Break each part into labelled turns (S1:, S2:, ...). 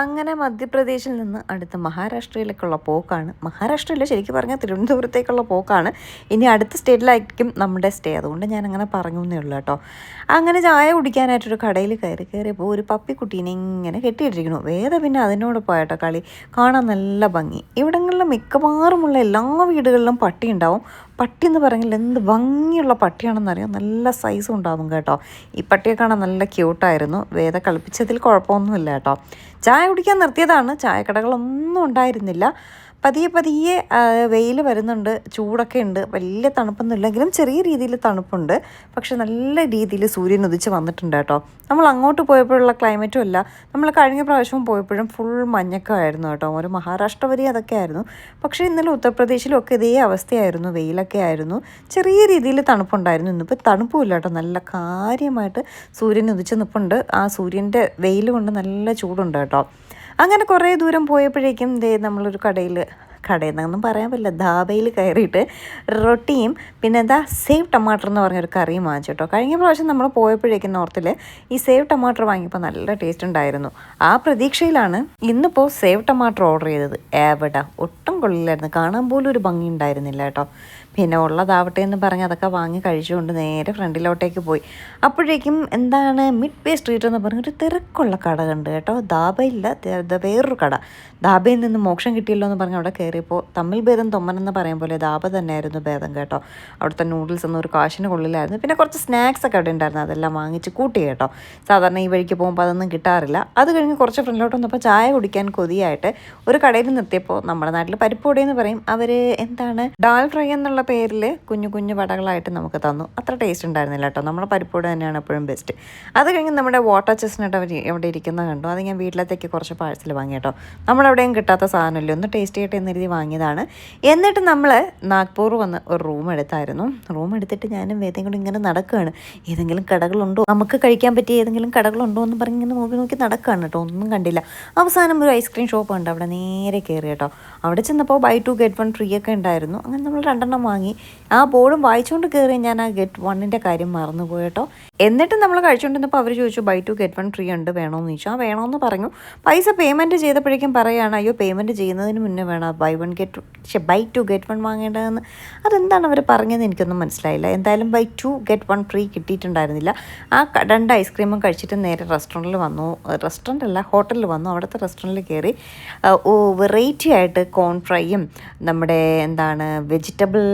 S1: അങ്ങനെ മധ്യപ്രദേശിൽ നിന്ന് അടുത്ത മഹാരാഷ്ട്രയിലേക്കുള്ള പോക്കാണ്. മഹാരാഷ്ട്രയിലെ ശരിക്കും പറഞ്ഞാൽ തിരുവനന്തപുരത്തേക്കുള്ള പോക്കാണ്. ഇനി അടുത്ത സ്റ്റേറ്റിലായിരിക്കും നമ്മുടെ സ്റ്റേ. അതുകൊണ്ട് ഞാൻ അങ്ങനെ പറഞ്ഞു എന്നേ ഉള്ളൂ കേട്ടോ. അങ്ങനെ ചായ കുടിക്കാനായിട്ടൊരു കടയിൽ കയറിയപ്പോൾ ഒരു പപ്പിക്കുട്ടീനെ ഇങ്ങനെ കെട്ടിയിട്ടിരിക്കുന്നു. വേദ പിന്നെ അതിനോട് പോയിട്ടോ കളി. കാണാൻ നല്ല ഭംഗി. ഇവിടങ്ങളിൽ മിക്കവാറുമുള്ള എല്ലാ വീടുകളിലും പട്ടി ഉണ്ടാവും. പട്ടി എന്ന് പറഞ്ഞാൽ എന്ത് ഭംഗിയുള്ള പട്ടിയാണെന്നറിയാം. നല്ല സൈസും ഉണ്ടാവും കേട്ടോ. ഈ പട്ടിയെ കാണാൻ നല്ല ക്യൂട്ടായിരുന്നു. വേദ കളിപ്പിച്ചതിൽ കുഴപ്പമൊന്നുമില്ല കേട്ടോ. ചായ കുടിക്കാൻ നിർത്തിയതാണ്. ചായക്കടകളൊന്നും ഉണ്ടായിരുന്നില്ല. പതിയെ വെയിൽ വരുന്നുണ്ട്, ചൂടൊക്കെ ഉണ്ട്. വലിയ തണുപ്പൊന്നും ഇല്ലെങ്കിലും ചെറിയ രീതിയിൽ തണുപ്പുണ്ട്. പക്ഷെ നല്ല രീതിയിൽ സൂര്യൻ ഉദിച്ച് വന്നിട്ടുണ്ട് കേട്ടോ. നമ്മൾ അങ്ങോട്ട് പോയപ്പോഴുള്ള ക്ലൈമറ്റും അല്ല, നമ്മൾ കഴിഞ്ഞ പ്രാവശ്യവും പോയപ്പോഴും ഫുൾ മഞ്ഞൊക്കെ ആയിരുന്നു കേട്ടോ. ഒരു മഹാരാഷ്ട്ര വരെ അതൊക്കെ ആയിരുന്നു. പക്ഷേ ഇന്നലെ ഉത്തർപ്രദേശിലും ഒക്കെ ഇതേ അവസ്ഥയായിരുന്നു. വെയിലൊക്കെ ആയിരുന്നു, ചെറിയ രീതിയിൽ തണുപ്പുണ്ടായിരുന്നു. ഇന്നിപ്പോൾ തണുപ്പുമില്ല കേട്ടോ. നല്ല കാര്യമായിട്ട് സൂര്യൻ ഉദിച്ച് നിൽപ്പുണ്ട്. ആ സൂര്യൻ്റെ വെയിൽ കൊണ്ട് നല്ല ചൂടുണ്ട് കേട്ടോ. അങ്ങനെ കുറേ ദൂരം പോയപ്പോഴേക്കും നമ്മളൊരു കടയെന്നൊന്നും പറയാൻ പറ്റില്ല, ധാബയിൽ കയറിയിട്ട് റൊട്ടിയും പിന്നെ സേവ് ടമാട്ടർ എന്ന് പറഞ്ഞൊരു കറിയും വാങ്ങിച്ചു കേട്ടോ. കഴിഞ്ഞ പ്രാവശ്യം നമ്മൾ പോയപ്പോഴേക്കും നോർത്തിൽ ഈ സേവ് ടമാട്ടർ വാങ്ങിയപ്പോൾ നല്ല ടേസ്റ്റ് ഉണ്ടായിരുന്നു. ആ പ്രതീക്ഷയിലാണ് ഇന്നിപ്പോൾ സേവ് ടമാട്ടർ ഓർഡർ ചെയ്തത്. എവിടെ ഒട്ടും കൊള്ളില്ലായിരുന്നു, കാണാൻ പോലും ഒരു ഭംഗി ഉണ്ടായിരുന്നില്ല കേട്ടോ. പിന്നെ ഉള്ളതാവട്ടെ എന്ന് പറഞ്ഞ് അതൊക്കെ വാങ്ങി കഴിച്ചുകൊണ്ട് നേരെ ഫ്രണ്ടിലോട്ടേക്ക് പോയി. അപ്പോഴേക്കും മിഡ് വേ സ്ട്രീറ്റ് എന്ന് പറഞ്ഞൊരു തിരക്കുള്ള കട കണ്ട് കേട്ടോ. ധാബയില്ല, വേറൊരു കട. ധാബയിൽ നിന്ന് മോക്ഷം കിട്ടിയല്ലോ എന്ന് പറഞ്ഞ് അവിടെ കയറിയപ്പോൾ തമ്മിൽ ഭേദം തൊമ്മനെന്ന് പറയും പോലെ ധാബ തന്നെയായിരുന്നു ഭേദം കേട്ടോ. അവിടുത്തെ നൂഡിൽസ് ഒന്നും ഒരു കാശിന് കൊള്ളില്ലായിരുന്നു. പിന്നെ കുറച്ച് സ്നാക്സ് ഒക്കെ അവിടെ ഉണ്ടായിരുന്നു, അതെല്ലാം വാങ്ങിച്ച് കൂട്ടി കേട്ടോ. സാധാരണ ഈ വഴിക്ക് പോകുമ്പോൾ അതൊന്നും കിട്ടാറില്ല. അത് കഴിഞ്ഞ് കുറച്ച് ഫ്രണ്ടിലോട്ട് വന്നപ്പോൾ ചായ കുടിക്കാൻ കൊതിയായിട്ട് ഒരു കടയിൽ നിർത്തിയപ്പോൾ നമ്മുടെ നാട്ടിൽ പരിപ്പോടെ എന്ന് പറയും, അവർ ഡാൽ ഫ്രൈ എന്നുള്ള പേരിൽ കുഞ്ഞു കുഞ്ഞു വടകളായിട്ട് നമുക്ക് തന്നു. അത്ര ടേസ്റ്റ് ഉണ്ടായിരുന്നില്ല കേട്ടോ. നമ്മുടെ പരിപ്പോട് തന്നെയാണ് എപ്പോഴും ബെസ്റ്റ്. അത് കഴിഞ്ഞ് നമ്മുടെ വാട്ടർ ചെസ്നട്ട് അവിടെ ഇരിക്കുന്നത് കണ്ടു. അത് ഞാൻ വീട്ടിലത്തേക്ക് കുറച്ച് പാഴ്സൽ വാങ്ങി കേട്ടോ. നമ്മളെവിടെയും കിട്ടാത്ത സാധനമല്ലേ, ഒന്ന് ടേസ്റ്റ് ചെയ്യട്ടെ എന്ന് എഴുതി വാങ്ങിയതാണ്. എന്നിട്ട് നമ്മൾ നാഗ്പൂർ വന്ന് ഒരു റൂം എടുത്തായിരുന്നു. റൂം എടുത്തിട്ട് ഞാനും വേദയും കൂടി ഇങ്ങനെ നടക്കുകയാണ്. ഏതെങ്കിലും കടകളുണ്ടോ, നമുക്ക് കഴിക്കാൻ പറ്റിയ ഏതെങ്കിലും കടകളുണ്ടോ എന്ന് പറഞ്ഞ് ഇങ്ങനെ നോക്കി നടക്കുകയാണ് കേട്ടോ. ഒന്നും കണ്ടില്ല. അവസാനം ഒരു ഐസ്ക്രീം ഷോപ്പ് ഉണ്ട്, അവിടെ നേരെ കയറി കേട്ടോ. അവിടെ ചെന്നപ്പോൾ ബൈ 2 get 1 ഫ്രീ ഒക്കെ ഉണ്ടായിരുന്നു. അങ്ങനെ നമ്മൾ 2 വാങ്ങി. ആ ബോർഡും വായിച്ചുകൊണ്ട് കയറി ഞാൻ ആ ഗെറ്റ് 1ൻ്റെ കാര്യം മറന്നുപോയി കേട്ടോ. എന്നിട്ട് നമ്മൾ കഴിച്ചുകൊണ്ടിരുന്നപ്പോൾ അവർ ചോദിച്ചു ബൈ 2 get 1 ഫ്രീ ഉണ്ട്, വേണമെന്ന് ചോദിച്ചു. ആ വേണമെന്ന് പറഞ്ഞു. പൈസ പേയ്മെൻറ്റ് ചെയ്തപ്പോഴേക്കും പറയുകയാണ്, അയ്യോ പേയ്മെൻറ്റ് ചെയ്യുന്നതിന് മുന്നേ വേണം ബൈ 2 get 1 വാങ്ങേണ്ടതെന്ന്. അതെന്താണ് അവർ പറഞ്ഞതെന്ന് എനിക്കൊന്നും മനസ്സിലായില്ല. എന്തായാലും ബൈ 2 get 1 ഫ്രീ കിട്ടിയിട്ടുണ്ടായിരുന്നില്ല. ആ 2 ഐസ്ക്രീമും കഴിച്ചിട്ട് നേരെ റെസ്റ്റോറൻറ്റിൽ വന്നു. ഹോട്ടലിൽ വന്നു. അവിടുത്തെ റെസ്റ്റോറൻറ്റിൽ കയറി വെറൈറ്റി ആയിട്ട് കോൺ ഫ്രൈയും നമ്മുടെ വെജിറ്റബിൾ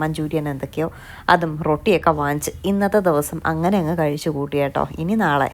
S1: മഞ്ചൂരിയൻ എന്തൊക്കെയോ അതും റൊട്ടിയൊക്കെ വാങ്ങിച്ച് ഇന്നത്തെ ദിവസം അങ്ങനെ അങ്ങ് കഴിച്ചു കൂട്ടി കേട്ടോ. ഇനി നാളെ